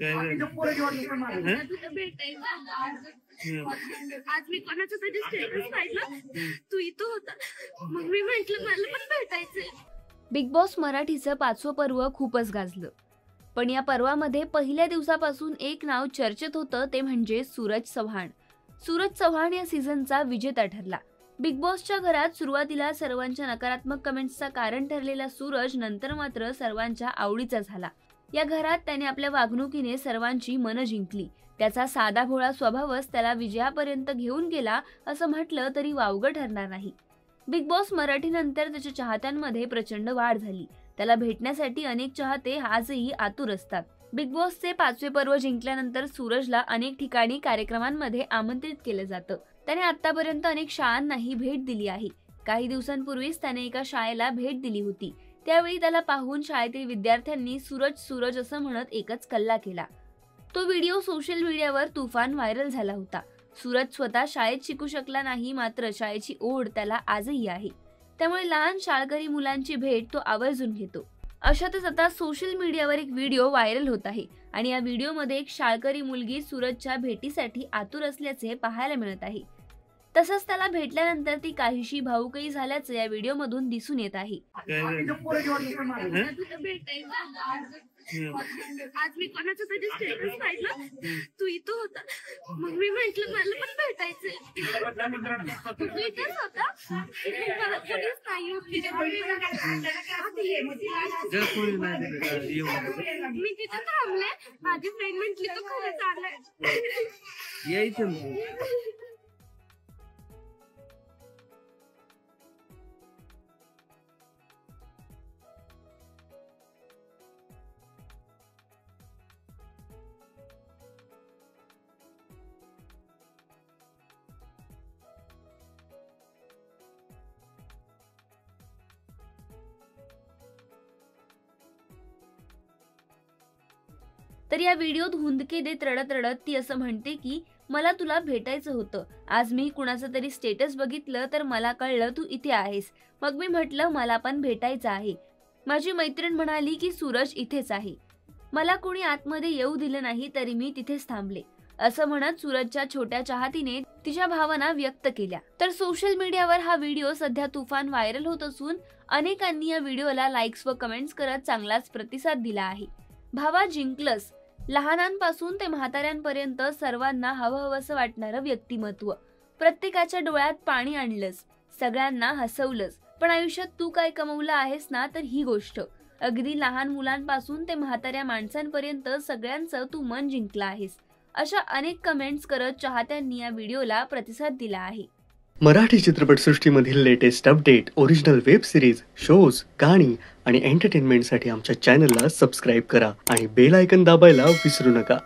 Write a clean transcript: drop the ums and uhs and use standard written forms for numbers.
आज मी कोणाचं तरी स्टेटस पाहिलं, तू इथं होता, मग मी म्हटलं मला पण भेटायचंय. बिग बॉस मराठीचं 5वं पर्व खूपच गाजलं. पण या पर्वामध्ये पहिल्या दिवसापासून एक नाव चर्चेत होतं, ते म्हणजे सूरज चव्हाण. सूरज चव्हाण या सीझनचा विजेता ठरला. बिग बॉसच्या घरात सुरुवातीला सर्वांच्या नकारात्मक कमेंट्सचा कारण ठरलेला सूरज नंतर मात्र सर्वांच्या आवडीचा झाला. या घरात त्याने आपल्या वागणुकीने सर्वांची मनं जिंकली. त्याचा साधा भोळा स्वभावच त्याला विजयापर्यंत घेऊन गेला असं म्हटलं तरी वावगं ठरणार नाही. बिग बॉस मराठीनंतर त्याच्या चाहत्यांमध्ये प्रचंड वाढ झाली. त्याला भेटण्यासाठी अनेक चाहते आजही आतुर असतात. बिग बॉसचे 5वे पर्व जिंकल्यानंतर सूरजला अनेक ठिकाणी कार्यक्रमांमध्ये आमंत्रित केलं जातं. त्याने आतापर्यंत अनेक शाळांनाही भेट दिली आहे. काही दिवसांपूर्वीच त्याने एका शाळेला भेट दिली होती. त्यावेळी त्याला पाहून शाळेतील विद्यार्थ्यांनी सूरज सूरज असं म्हणत एकच कल्ला केला. तो व्हिडिओ सोशल मीडियावर तुफान व्हायरल झाला होता. सूरज स्वतः शाळेत शिकू शकला नाही, मात्र शाळेची ओढ त्याला आजही आहे. त्यामुळे लहान शाळकरी मुलांची भेट तो आवर्जून घेतो. अशातच आता सोशल मीडियावर एक व्हिडिओ व्हायरल होत आहे आणि या व्हिडिओमध्ये एक शाळकरी मुलगी सूरजच्या भेटीसाठी आतुर असल्याचे पाहायला मिळत आहे. तसंच त्याला भेटल्यानंतर ती काहीशी भावुकही झाल्याचं या व्हिडिओमधून दिसून येत आहे. आज मी कोणाचं तरी स्टेटस पाहिलं, तू इथं होता, मग मी म्हटलं मला पण भेटायचंय. तू इथंच होता, मला कोणीच नाही. मी तिथं थांबले, माझी फ्रेंड म्हटली तू खरंच आलाय यायचं. तर या व्हिडिओत हुंदके देत रडत रडत ती असं म्हणते की मला तुला भेटायचं होतं. आज मी कुणाचं तरी स्टेटस बघितलं तर मला कळलं तू इथे आहेस. मग मी म्हटलं मला पण भेटायचं आहे. माझी मैत्रीण म्हणाली की सूरज इथेच आहे. मला कोणी आतमध्ये येऊ दिलं नाही तरी मी तिथेच थांबले. असं म्हणत सूरजच्या छोट्या चाहतीने तिच्या भावना व्यक्त केल्या. तर सोशल मीडियावर हा व्हिडिओ सध्या तुफान व्हायरल होत असून अनेकांनी या व्हिडिओला लाईक्स व कमेंट्स करत चांगलाच प्रतिसाद दिला आहे. भावा जिंकलंस. लहानांपासून ते म्हाताऱ्यांपर्यंत सर्वांना हवंहवंसं वाटणारं व्यक्तिमत्व. प्रत्येकाच्या डोळ्यात पाणी आणलंस, सगळ्यांना हसवलंस. पण आयुष्यात तू काय कमवलं आहेस ना, तर ही गोष्ट. अगदी लहान मुलांपासून ते म्हाताऱ्या माणसांपर्यंत सगळ्यांचं तू मन जिंकलं आहेस. अशा अनेक कमेंट्स करत चाहत्यांनी या व्हिडिओला प्रतिसाद दिला आहे. मराठी चित्रपटसृष्टीमधील latest update, original web series, shows, गाणी आणि एंटरटेनमेंटसाठी आमच्या चॅनलला सबस्क्राईब करा आणि बेल आयकॉन दाबायला विसरू नका.